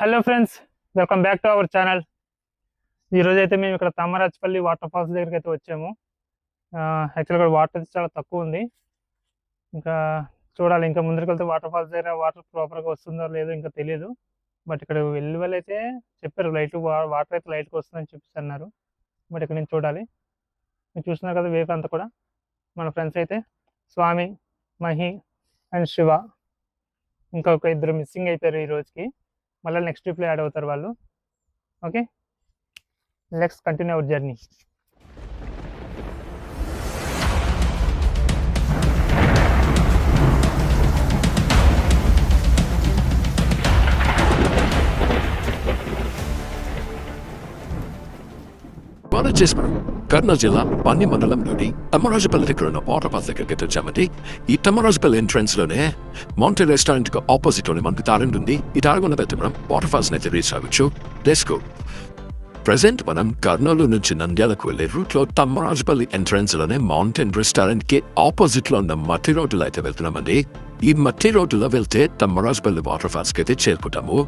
Hello friends, welcome back to our channel. ఈరోజు అయితే మేము ఇక్కడ తమ్మరాజపల్లి వాటర్ ఫాల్స్ దగ్గరికి అయితే వచ్చాము. యాక్చువల్గా వాటర్ చాలా తక్కువ ఉంది. ఇంకా చూడాలి, ఇంకా ముందరికి వెళ్తే వాటర్ ఫాల్స్ దగ్గర వాటర్ ప్రాపర్గా వస్తుందో లేదో ఇంకా తెలియదు. బట్ ఇక్కడ వెళ్ళి అయితే చెప్పారు లైట్ వాటర్ అయితే లైట్గా వస్తుందని చెప్పేసి అన్నారు. బట్ ఇక్కడ నేను చూడాలి. మీరు చూస్తున్నారు కదా వేవ్ అంతా కూడా. మన ఫ్రెండ్స్ అయితే స్వామి, మహి అండ్ శివ, ఇంకా ఒక ఇద్దరు మిస్సింగ్ అయిపోయారు ఈ రోజుకి. మళ్ళీ నెక్స్ట్ ట్రిప్లో యాడ్ అవుతారు వాళ్ళు. Okay, let's continue our journey. మనం కర్నూలు జిల్లా పన్ని మండలంలోని తమ్మరాజపల్లి దగ్గర ఉన్న వాటర్ ఫాల్స్ దగ్గరికి వచ్చామండి. ఈ తమ్మరాజపల్లి ఎంట్రన్స్ లోనే మౌంటే రెస్టారెంట్ కి ఆపోజిట్ లోనే మనకి దారి ఉంది. ఈ దారి ఉన్న పెద్ద మనం వాటర్ ఫాల్స్ అయితే రీచ్ అవ్వచ్చు. Let's go. ప్రెసెంట్ మనం కర్నూలు నుంచి నంద్యాలకు వెళ్లే రూట్ లో తమ్మరాజపల్లి ఎంట్రన్స్ లోనే మౌంటైన్ రెస్టారెంట్ కి ఆపోజిట్ లో ఉన్న మట్టి రోడ్డులో అయితే వెళ్తున్నామండి. ఈ మట్టి రోడ్డులో వెళ్తే తమ్మరాజపల్లి వాటర్ ఫాల్స్ కి అయితే చేరుకుంటాము.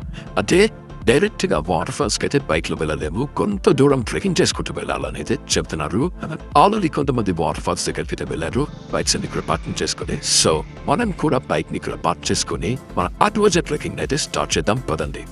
అంటే డైరెక్ట్ గా వాటర్ ఫాల్స్ కి అయితే బైక్ లో వెళ్ళలేము, కొంత దూరం ట్రెకింగ్ చేసుకుంటూ వెళ్ళాలని అయితే చెప్తున్నారు. ఆల్రెడీ కొంతమంది వాటర్ ఫాల్స్ దగ్గరికి అయితే వెళ్ళారు బైక్స్ అన్ని ఇక్కడ పార్కింగ్ చేసుకుని. సో మనం కూడా బైక్ ని ఇక్కడ పార్క్ చేసుకుని మన అటువైపు ట్రెకింగ్ అయితే స్టార్ట్ చేద్దాం పదండి.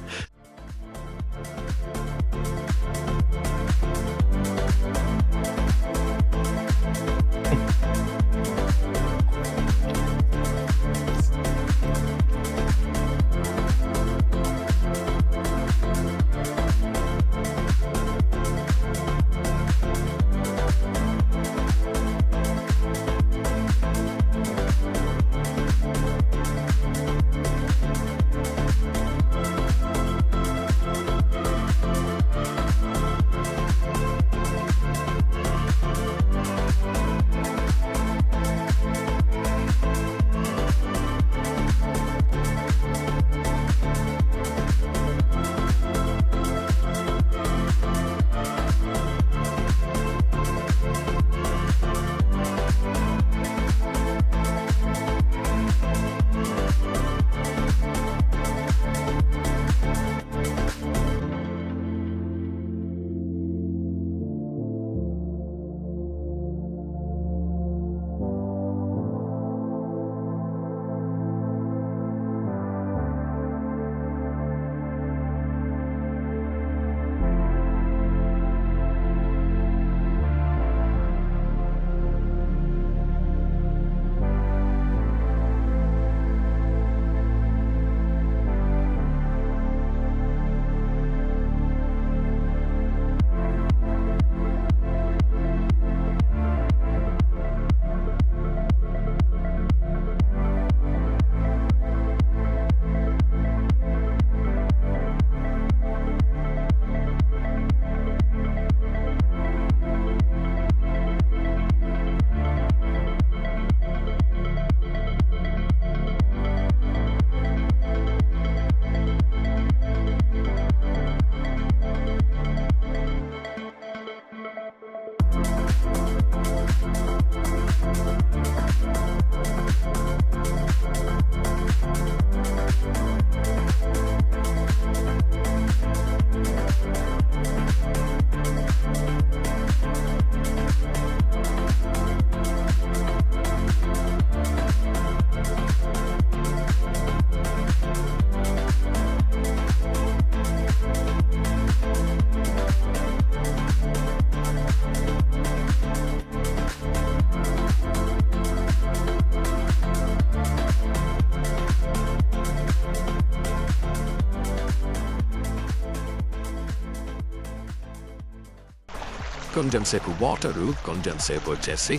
కొంచెం సేపు వాటరు, కొంచెం సేపు వచ్చేసి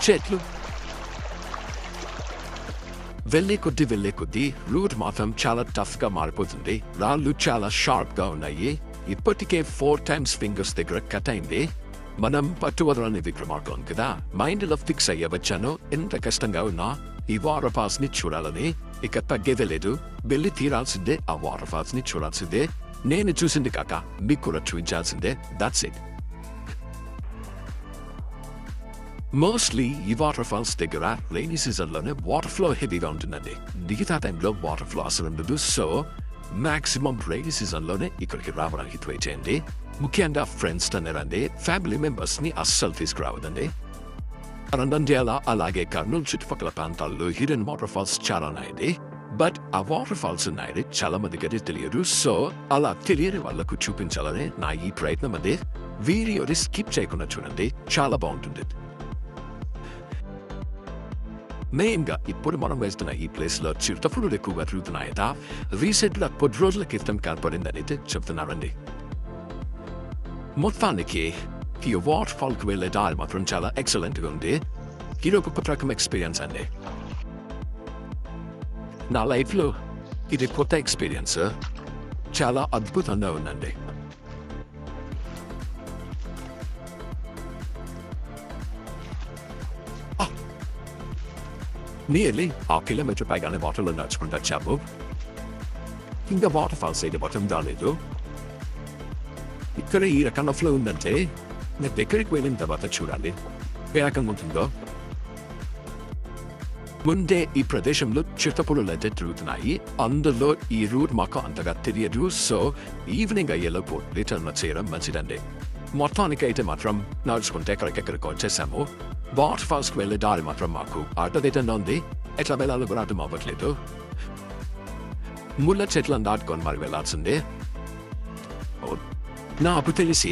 చెట్లు. వెళ్ళే కొద్దీ రూట్ మాత్రం చాలా టఫ్ గా మారిపోతుంది. రాళ్ళు చాలా షార్ప్ గా ఉన్నాయి. ఇప్పటికే 4 times ఫింగర్స్ దగ్గర కట్ అయింది. మనం పట్టువదలని విక్రమార్గం కదా, మైండ్ లో ఫిక్స్ అయ్యే వచ్చాను. ఎంత కష్టంగా ఉన్నా ఈ వాటర్ ఫాల్స్ ని చూడాలని. ఇక తగ్గేదే లేదు, వెళ్ళి తీరాల్సిందే. ఆ వాటర్ ఫాల్స్ ని చూడాల్సిందే. నేను చూసింది కాక మీకు కూడా చూపించాల్సిందే. That's it. మోస్ట్లీ ఈ వాటర్ ఫాల్స్ దగ్గర రైనీ సీజన్ లోనే వాటర్ ఫ్లో హెవీగా ఉంటుందండి. మిగతా టైంలో వాటర్ ఫ్లో అసలు ఉండదు. సో మాక్సిమం రైనీ సీజన్లోనే ఇక్కడికి రావడానికి ట్రై చేయండి. ముఖ్యంగా ఫ్రెండ్స్ తోనే రండి, ఫ్యామిలీ మెంబర్స్ని అస్సలు తీసుకురావద్దండి. నంద్యాల అలాగే కర్నూలు చుట్టుపక్కల ప్రాంతాల్లో హిడెన్ వాటర్ ఫాల్స్ చాలా ఉన్నాయండి. బట్ ఆ వాటర్ ఫాల్స్ ఉన్నాయని చాలా మందికి అది తెలియదు. సో అలా తెలియని వాళ్ళకు చూపించాలని నా ఈ ప్రయత్నం అండి. వీడియోని స్కిప్ చేయకుండా చూడండి, చాలా బాగుంటుంది. మెయిన్ గా ఇప్పుడు మనం వేస్తున్న ఈ ప్లేస్ లో చిరుతపులులు ఎక్కువగా తిరుగుతున్నాయట. రీసెంట్ గా కొద్ది రోజుల క్రితం కనపడిందని చెప్తున్నారండి. మొత్తానికి ఈ వాటర్ ఫాల్ కి వెళ్ళే దారి మాత్రం చాలా ఎక్సలెంట్ గా ఉంది. ఇది ఒక కొత్త రకం ఎక్స్పీరియన్స్ అండి. నా లైఫ్ లో ఇది కొత్త ఎక్స్పీరియన్స్, చాలా అద్భుతంగా ఉందండి. నియర్లీ 1 కిలోమీటర్ పైగానే వాటర్లో నడుచుకుంటూ వచ్చాము. ఇంకా వాటర్ ఫాల్స్ అయితే మొత్తం రాలేదు. ఇక్కడ ఈ రకంగా ఫ్లో ఉందంటే నేను దగ్గరికి వెళ్ళిన తర్వాత చూడాలి ఏ రకంగా ఉంటుందో. ముందే ఈ ప్రదేశంలో చిరుతపులులు అయితే తిరుగుతున్నాయి. అందులో ఈ రూట్ మాకు అంతగా తెలియదు. సో ఈవినింగ్ అయ్యేలోపు రిటర్న్ చేయడం మంచిదండి. మొత్తానికి అయితే మాత్రం నడుచుకుంటే ఎక్కడికెక్కడికి వచ్చేసాము. వాటర్ ఫాల్స్కి వెళ్ళే దారి మాత్రం మాకు అర్థమైతే ఉంది. ఎట్లా వెళ్ళాలో కూడా అర్థం అవ్వట్లేదు. ముళ్ళ చెట్లను దాటుకొని మరి వెళ్ళాల్సిందే. నాకు తెలిసి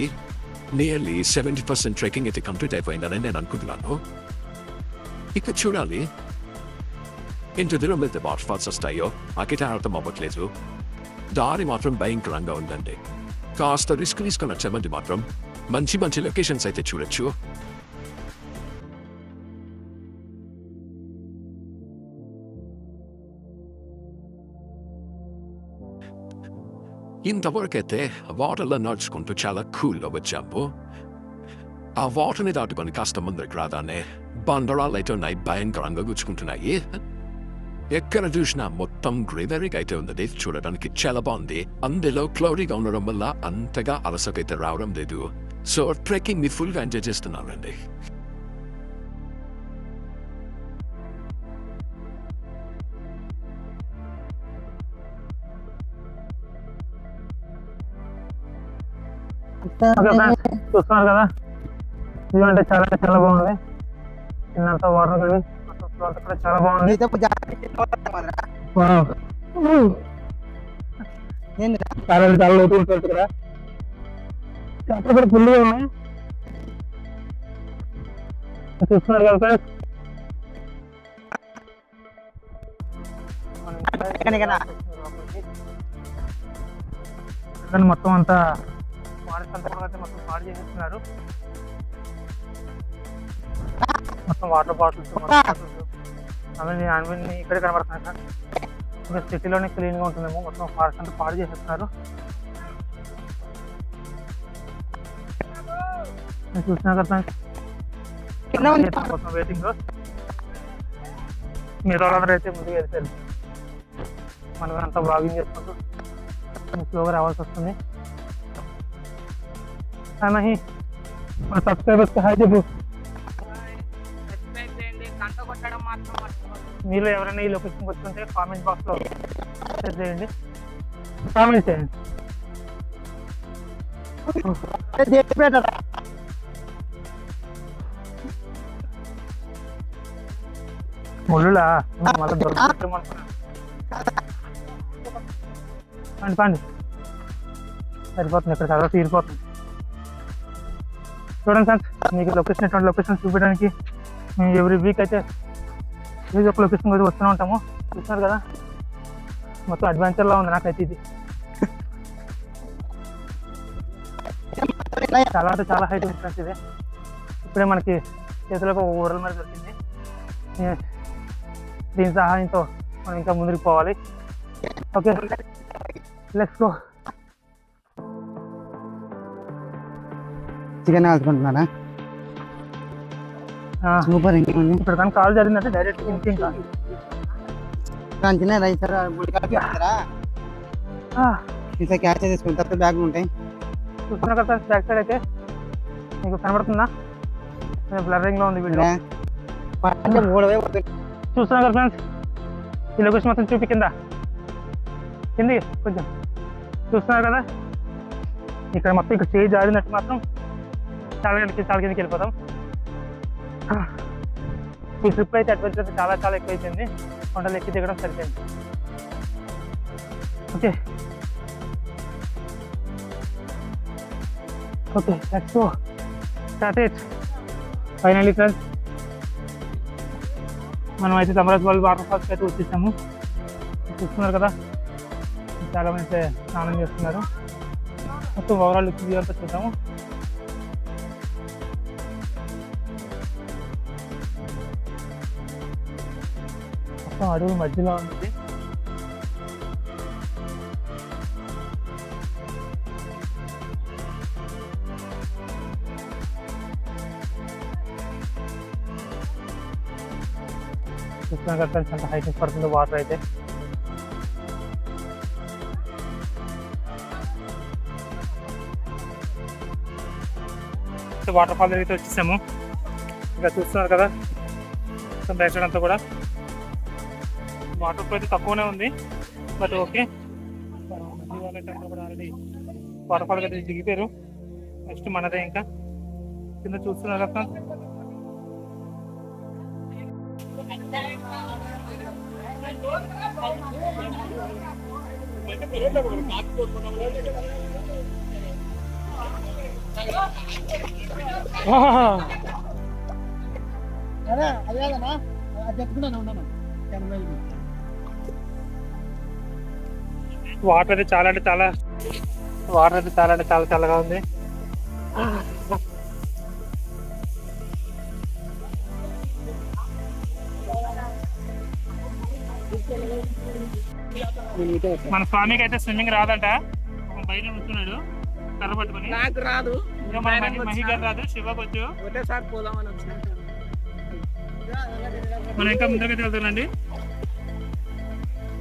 నియర్లీ 70% ట్రెక్కింగ్ అయితే కంప్లీట్ అయిపోయిందని నేను అనుకుంటున్నాను. ఇక చూడాలి ఇంత దూరం వెళ్తే వాటర్ ఫాల్స్ వస్తాయో నాకైతే అర్థం అవ్వట్లేదు. దారి మాత్రం భయంకరంగా ఉందండి. కాస్త రిస్క్ తీసుకొని వచ్చామంటే మాత్రం మంచి మంచి లొకేషన్స్ అయితే చూడొచ్చు. ఇంతవరకైతే వాటర్లో నడుచుకుంటూ చాలా కూల్గా వచ్చాము. ఆ వాటర్ని దాటుకొని కాస్త ముందరికి రాదానే బండరాలు అయితే ఉన్నాయి, భయంకరంగా గుచ్చుకుంటున్నాయి. ఎక్కడ చూసినా మొత్తం గ్రీనరీగా అయితే ఉన్నది, చూడడానికి చాలా బాగుంది. అందులో క్లౌడీగా ఉండడం వల్ల అంతగా అలసకైతే రావడం లేదు. సో ట్రెక్కింగ్ ని ఫుల్గా ఎంజాయ్ చేస్తున్నానండి. చూస్తున్నారు కదా, వ్యూ అంటే చాలా చాలా బాగుంది. కిందంత వాటర్ కానీ కూడా చాలా బాగుంది. చాలా చాలా లోతు ఉంటుంది కదా, చేపలు కూడా ఫుల్గా ఉన్నాయి. చూస్తున్నారు కదా ఫ్రెండ్స్, మొత్తం అంతా ఫారెస్ట్ అంతా మొత్తం పాడు చేసేస్తున్నారు. మొత్తం వాటర్ బాటిల్స్ అవన్నీ ఇక్కడే కనబడుతున్నాయి సార్. ఇంకా సిటీలోనే క్లీన్గా ఉంటుందేమో, మొత్తం ఫారెస్ట్ అంతా పాడు చేసేస్తున్నారు. చూసినా కదా మొత్తం వెయిటింగ్. మీరు వాళ్ళందరూ అయితే ముందుకు వెళ్తారు, మనం అంతా బ్లాగింగ్ చేసుకుంటూ స్లోగా రావాల్సి వస్తుంది. नहीं మన సబ్స్క్రైబర్స్ కి హాయ్ చెప్పు. మీరు ఎవరైనా ఈ లొకేషన్కి వచ్చుంటే కామెంట్ బాక్స్ లో షేర్ చేయండి, కామెంట్ చేయండి. ముళ్ళులా మళ్ళీ దొరుకుతామనుకున్నా. పండి పండి సరిపోతుంది, ఇక్కడ తర్వాత తీరిపోతుంది. చూడండి సార్, మీకు లొకేషన్ ఎటువంటి లొకేషన్ చూపించడానికి మేము ఎవ్రీ వీక్ అయితే ఏదో ఒక లొకేషన్ అయితే వస్తూనే ఉంటాము. చూస్తున్నారు కదా, మొత్తం అడ్వెంచర్లా ఉంది నాకైతే ఇది. చాలా అంటే చాలా హైట్ ఉంది ఫ్రెండ్స్ ఇది. ఇప్పుడే మనకి చేతిలోకి ఒక ఊరల మీద దొరికింది. దీని సహాయంతో మనం ఇంకా ముందుకు పోవాలి. Okay, let's go. చికెన్ కాల్చుకుంటున్నారా? సూపర్. ఇప్పుడు కానీ కాల్ జరిగిందంటే డైరెక్ట్ ఇంకా చిన్న రైస్ ఇంకా క్యాచ్ తీసుకుంటే బ్యాగ్ ఉంటాయి. చూస్తున్నా కదా బ్యాక్ సైడ్ అయితే మీకు కనబడుతుందా? బ్లరింగ్ లో ఉంది వీడియో. చూస్తున్నా కదా ఫ్రెండ్స్, ఈ లొకేషన్ మొత్తం చూపి కింద కింది కొంచెం చూస్తున్నారు కదా, ఇక్కడ మొత్తం ఇక్కడ చేయి జారినట్టు మాత్రం చాలా కిందకి వెళ్ళిపోతాం. ఈ ట్రిప్ అయితే అడ్వెంచర్ చాలా చాలా ఎక్కువ అయిపోయింది. కొండలు ఎక్కి దిగడం సరిపోయింది. Okay okay let's go start it. Finally friends, మనం అయితే తమరాజ్పల్లి వాటర్ ఫాల్స్కి అయితే వచ్చేసాము. చూస్తున్నారు కదా, చాలా మంది అయితే స్నానం చేస్తున్నారు. మొత్తం ఓవరాల్ లుక్ వ్యూ అంతా చూద్దాము. మొత్తం అడుగు మధ్యలో ఉంది. చూస్తున్నారు కదా ఫ్రెండ్స్, అంత హైట్ పడుతుంది వాటర్ అయితే. వాటర్ ఫాల్ అయితే వచ్చేసాము. ఇంకా చూస్తున్నారు కదా బ్యాక్ సైడ్ అంతా కూడా వాటర్ ఫ్లో అయితే తక్కువనే ఉంది. బట్ ఓకే, వాళ్ళైతే అందరూ కూడా ఆల్రెడీ వాటర్ ఫాల్ అయితే దిగిపోయారు. నెక్స్ట్ మనదే ఇంకా కింద చూస్తున్నారు కదా. వాటర్ అయితే చాలా అంటే చాలా చల్లగా ఉంది. మన స్వామికి అయితే స్విమ్మింగ్ రాదంట, బయట ఉంటున్నాడు కర్ర పట్టుకుని. నాకు రాదు, మహిగారు రాదు, శివకు వచ్చు. ఒకటేసారి పోదామని వచ్చిన. మనం ఇంకా ముందుకైతే వెళ్తానండి.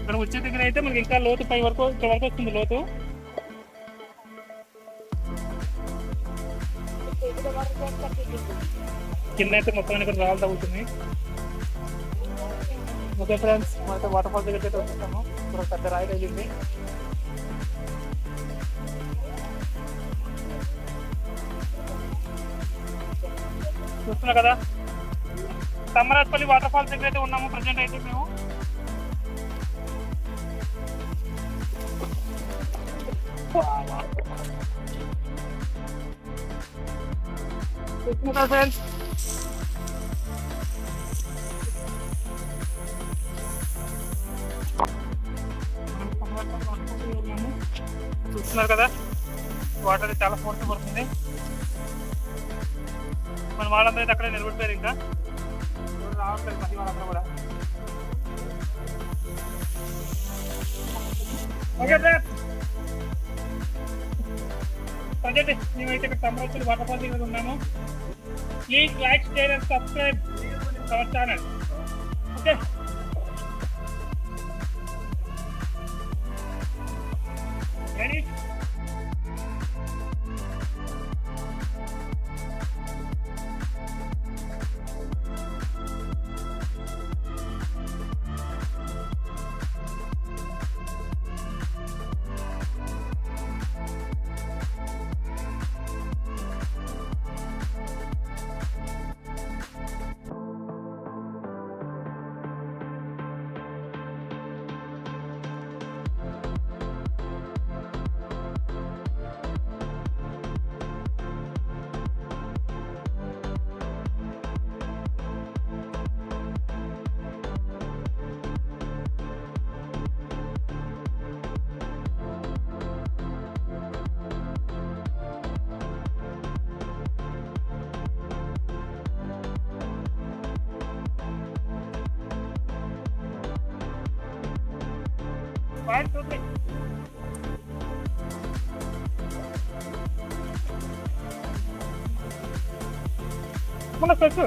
ఇక్కడ వచ్చే దగ్గర అయితే మనకి ఇంకా లోతు పై వరకు ఇక్కడ వరకు వస్తుంది లోతు. కింద అయితే మొత్తం ఇక్కడ రాళ్ళు తగ్గుతుంది. ఓకే ఫ్రెండ్స్, మనతో వాటర్ ఫాల్ దగ్గరికి అయితే వచ్చేస్తాము. ఇక్కడ పెద్ద రాయి తగిలింది. చూస్తున్నా కదా, తమ్మరాజ్పల్లి వాటర్ ఫాల్స్ దగ్గర అయితే ఉన్నాము ప్రజెంట్ అయితే మేము. చూస్తున్నా కదా ఫ్రెండ్స్, చూస్తున్నారు కదా వాటర్ చాలా ఫోర్స్ పడుతుంది. మన వాళ్ళందరూ అయితే అక్కడే నిలబడిపోయారు. ఇంకా రావట్లేదు మళ్ళీ వాళ్ళందరూ కూడా. ఓకే ఫ్రెండ్స్, ప్రజెంట్ మేమైతే ఇక్కడ తమ్మరాజ్పల్లి వాటర్ ఫాల్ దగ్గర ఉన్నాము. Please like, share and subscribe our channel. Okay, ready? One, two, three. Mana satu?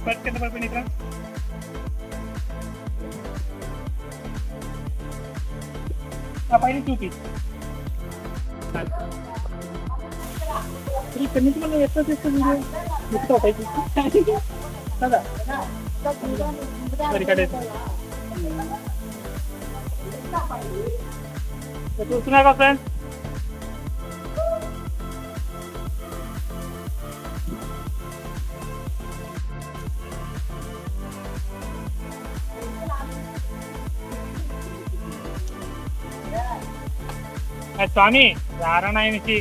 Baik kita berpindah kan? Apa ini cuci? Ini kenapa mana ya satu video? Itu apa itu? Ada? Dari kada itu. చూస్తున్నా కదా friends, స్వామి నారాయణకి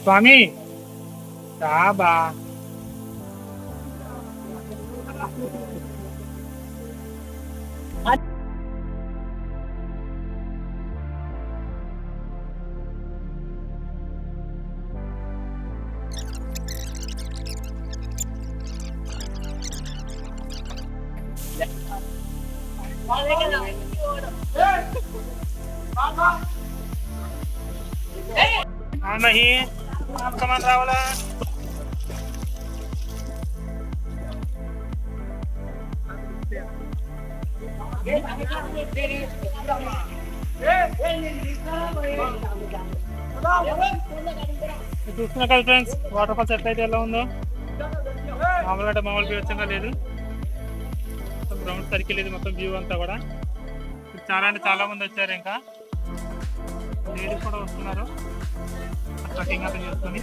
స్వామి బా మహి కమాన్ రావాలా చూస్తున్నా కదా friends, water falls ఎట్లయితే ఎలా ఉందో. మామూలుగా అంటే మామూలు వ్యూ వచ్చంగా లేదు, గ్రౌండ్ సర్కిల్ ఇది మొత్తం వ్యూ అంతా కూడా. చాలా అంటే చాలా మంది వచ్చారు, ఇంకా లేడీస్ కూడా వస్తున్నారు ట్రెక్కింగ్ అంతా చేసుకొని.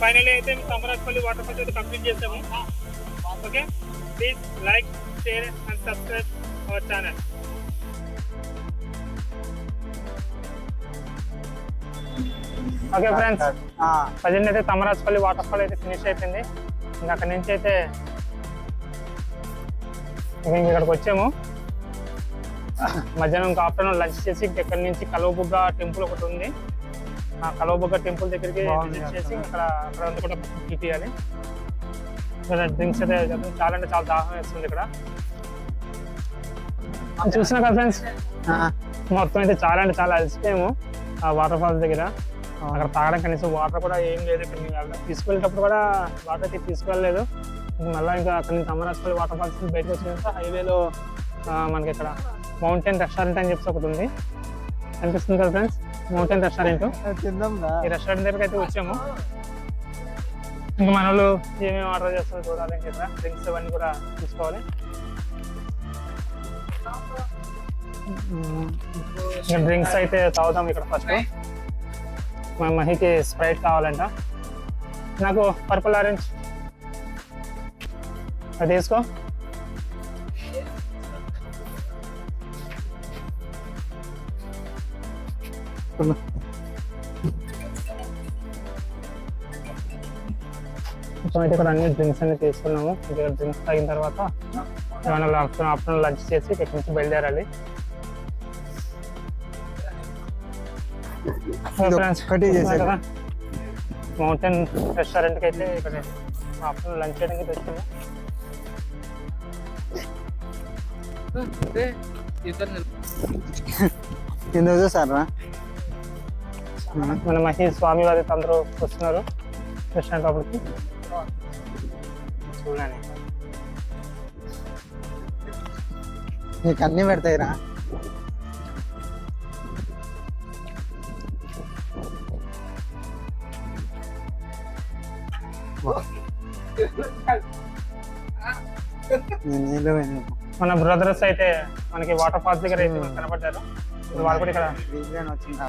ఫైనల్లీ అయితే తమరాజపల్లి వాటర్ ఫాల్స్ అయితే కంప్లీట్ చేసాము. Okay, please like, share and subscribe our channel. Okay friends, present అయితే తమరాజపల్లి వాటర్ ఫాల్ అయితే ఫినిష్ అయిపోయింది. ఇంకా అక్కడి నుంచి అయితే ఇక్కడికి వచ్చాము. మధ్యాహ్నం ఇంకా ఆఫ్టర్నూన్ లంచ్ చేసి ఇక్కడి నుంచి కలవబుగ్గ టెంపుల్ ఒకటి ఉంది, ఆ కలవబుగ్గ టెంపుల్ దగ్గరికి విజిట్ చేసి అక్కడ కూడా తీయాలి. ఇక్కడ డ్రింక్స్ అయితే చాలా అంటే చాలా దాహం వేస్తుంది. ఇక్కడ చూసినా కదా ఫ్రెండ్స్, మొత్తం అయితే చాలా అంటే చాలా అలసిపోయాము ఆ వాటర్ ఫాల్స్ దగ్గర. అక్కడ తాగడం కనీసం వాటర్ కూడా ఏం లేదు. ఇక్కడ మేము తీసుకెళ్ళేటప్పుడు కూడా వాటర్ అయితే తీసుకెళ్ళలేదు. మళ్ళీ ఇంకా అక్కడ నుంచి తమరాజపల్లి వాటర్ ఫాల్స్ బయటకు వచ్చిన హైవేలో మనకి ఇక్కడ మౌంటైన్ రెస్టారెంట్ అని చెప్పి ఒకటి ఉంది, అనిపిస్తుంది కదా ఫ్రెండ్స్. మౌంటైన్ రెస్టారెంట్, ఈ రెస్టారెంట్ దగ్గరికి అయితే వచ్చాము. ఇంకా మన వాళ్ళు ఏమేమి ఆర్డర్ చేస్తారో చూడాలి. ఇంకా డ్రింక్స్ అవన్నీ కూడా తీసుకోవాలి. ఇంకా డ్రింక్స్ అయితే తాగుతాం ఇక్కడ. ఫస్ట్ మా మహికి స్ప్రైట్ కావాలంట, నాకు పర్పుల్ ఆరెంజ్ అది వేసుకో. మొత్తం అయితే ఇక్కడ అన్ని డ్రింక్స్ అన్ని తీసుకున్నాము. ఇక్కడ డ్రింక్స్ తాగిన తర్వాత ఆఫ్టర్నూన్ లంచ్ చేసి ఇక్కడ నుంచి బయలుదేరాలి. మౌంటైన్ రెస్టారెంట్కి అయితే ఇక్కడ ఆఫ్టర్నూన్ లంచ్ చేయడానికి వచ్చాము. చూసారా మన మహి స్వామి వారి అందరూ వస్తున్నారు రెస్టారెంట్ లోపలికి. చూడండి, నీకు అన్నీ పెడతాయిరా. మన బ్రదర్స్ అయితే మనకి వాటర్ ఫాల్స్ దగ్గర అయితే కనబడ్డారు. వాళ్ళు కూడా ఇక్కడ వచ్చింది.